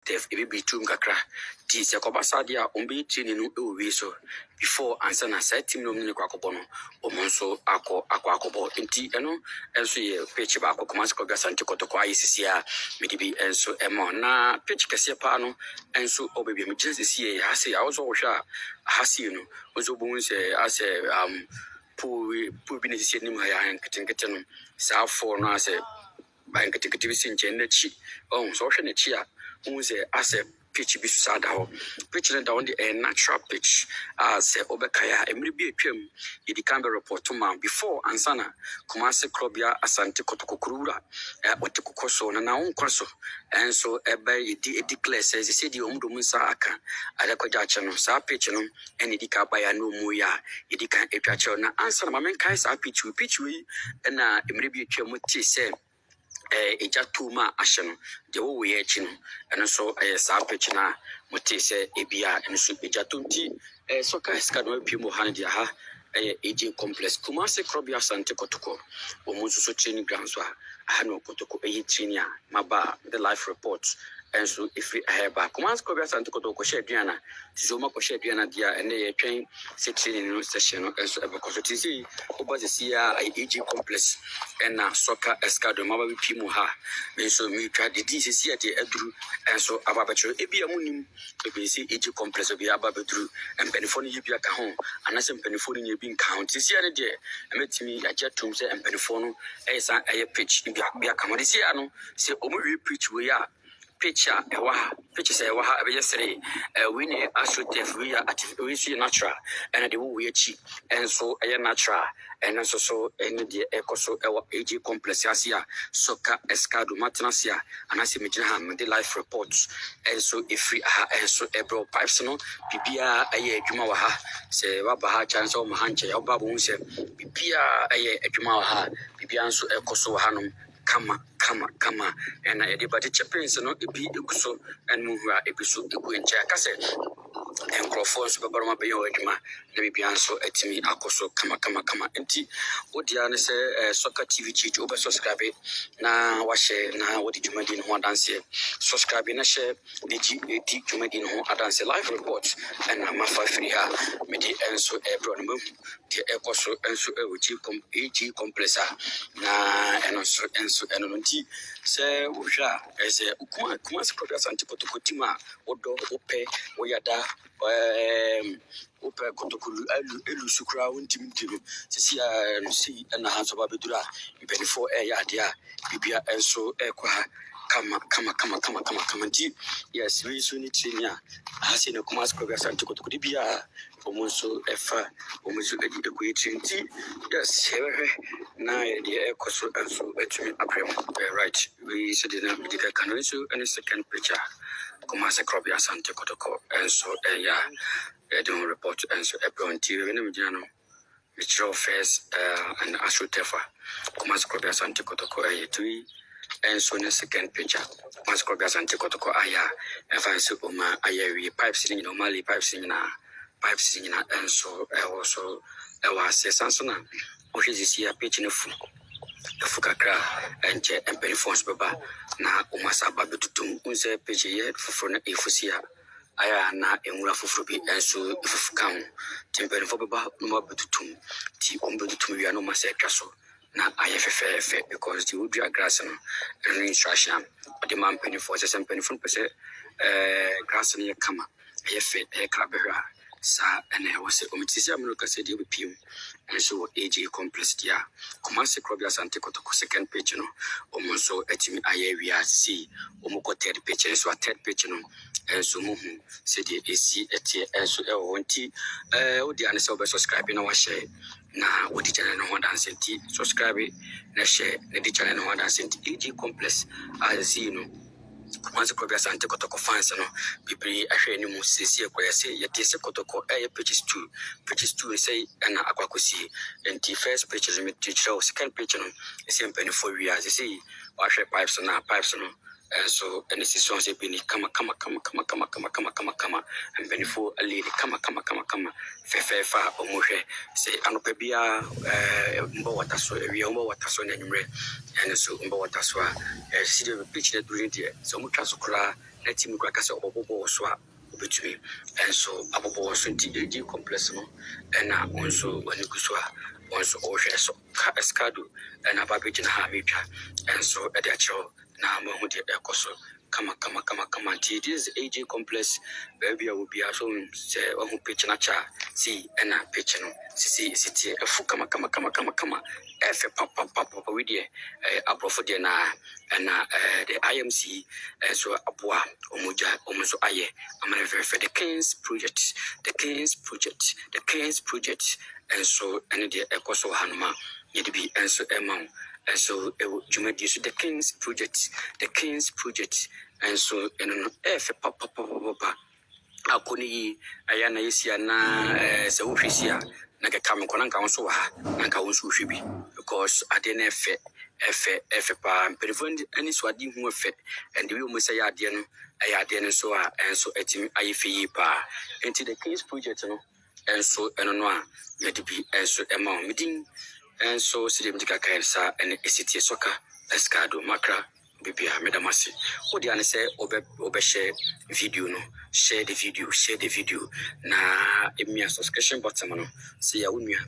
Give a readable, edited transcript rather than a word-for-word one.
Def ebi tum kakra ti se kobasa dia ombe training no ewi so before answer na set team no ne kwakobo no omonso akọ nti eno enso ye pitch ba akọ mas ko gasante kotoko ayisisi a medibi enso emo na pitch kese pa no enso obebi me jinsi ye hase ya ozo wo hwa hase no ozo bu nse ase pu bi ne sisi nim ha ya nketenkete no sa afọ no ase ba nketenkete bi sin chen na chi so hwe na chi a unze ase pitch bi sada ho pitch na da on the natural pitch as obekaya emri bi atwam yedi kan be report ma before ansana Kumasi Krobia Asante Kotokokurura otikokoso na unkoso enso ebe yedi declare says he said omudo munsa aka adekoja ache no sa pitch no eni dika baya no mu ya yedi kan atwache na ansana mamen kai sa pitch wi na emri bi atwam ti say eja tuma ahye no de wo ye echi no eno so saa pitch na mote se ebia eno so eja tonti soccer skado apimo han dia ha AJ complex Kumasi Krobia Asante Kotoko omunso so training grounds wa ha no Kotoko training a maba the life reports enso ifi aheba Kumasi Krobia Asante Kotoko share aduana tizoma ko share aduana dia ene ye twen se training no session no enso ebe consultancy obazesia AJ complex ena soccer escado maba bipimo ha enso mi twa de DCC ade aduru enso ababacho ebia munim ebe se AJ complex obi ababeduru empenifo no yibia ka ho anase empenifo no bin count this year de emetimi ajetum se empenifo no esa pitch bia kamode se ano se omuwe pitch we ya picture pitch say ewa be yesere we ne astroturf we are artificial natural and the we achi enso natural and so any the ekoso ewa AG complex asia soccer escado matnasia anase mejina ha the life reports enso ifri ha enso ebro pipes no bibia adwuma wa ha se waba ha chance o mahanche ya oba bo se bibia adwuma wa ha bibia enso ekoso ha no kama and the body chaplains no ebi ekuso and muhua ebiso eku enche akase enkrofos bebaroma be yo adwuma na bibia nso atimi akoso kama enti odia ne se soccer tv chichi oba subscribe na wahye na wodi dwumadi no adanse subscribe na share di dwumadi no adanse live report and mafa free ha medi enso ebro no de ekoso enso ewuchi AG compressor na enso nti se wohwa ese Kumasi Krobia Asante Kotoko tima odo ope oyada ope kotokulu elu sukura wontim ntino sisi no si na hanso ba bedura mpelifo ya de a bibia enso ekwa kama nti yes we so ni tinya hase na Kumasi Krobia Asante Kotoko bibia omonso efa omonso edi ekwiti yes na the ekoso enso etumi aprem right we said na medical canon so any second picture Kumasi Krobia Asante Kotoko enso the report enso ebron tv we na mejina no mitro first and astroturf Kumasi Krobia Asante Kotoko tui enso na second picture Kumasi Krobia Asante Kotoko aya efanso oma aya wi pipes ni normally pipes ni na enso also was senso na ohwezi ya pitch ne fu kakra enche empelifons baba na umasa babetutum unse pitch ye fufuro na efusia aya na enwura fufuro bi enso ifufu kan tempelifo baba no babetutum ti ombetutum wi no masa etwaso na ayefefefe because the wood grass no and instruction the man penny for some penny from pese grass no kama ayefe krabehwa sa ene wose omitisi amruka said you pim and so AG complex dia Kumasi Krobia Asante Kotoko second page no omonso etimi ayewia see omoko third page so third page no enso muhu said AC etie enso wonti odi ane se obe subscribe na wa share na wodi channel no dance nti subscribe na share na di channel no dance nti AG complex as you know Kumasi Krobia Asante Kotoko fans no bibiri ahwe ni mu sisi ekwese yetese Kotoko pages 2 say na akwakosi enti first pages me teacher second page no ese mpani for we as say ahwe pipes no so and this is so say bini kama and benefo ali kama fefa omuhwe say anopa bia mbo wataso wi mbo wataso na nwumre and so mbo wataso a see the pitch that during there so mu twa so kra na team kra kasa obobo so a obetumi and so abobo so nti complex no na onso wani kuswa onso ohwe so escado na babejina ha metwa and so e dey cho na mahu de ekoso kama it is AJ complex baby will be so say ohu pitch na cha see na pitch no see efu kama efe papa we dey abrofo de na the IMC so aboa omuja omuso aye amana for the Kings project and so and the ekoso hanuma yedibi and so emma and so Jumadi so the Kings project and so and papa akoni ayana yesia na se wohwesia na keka me kona nka wonso ha na nka wonso hwebi because ade na efe pa perifond ani so ade hu efe and we almost say ade no ayade no so a and so etimi ayefe yi pa into the Kings project no and so eno no a yedibi and so ema midin and so sidem tika kansa and esitie soka escado makra bibia medamasi odi ane say obe share video no share the video na emi subscription button no say ya wonua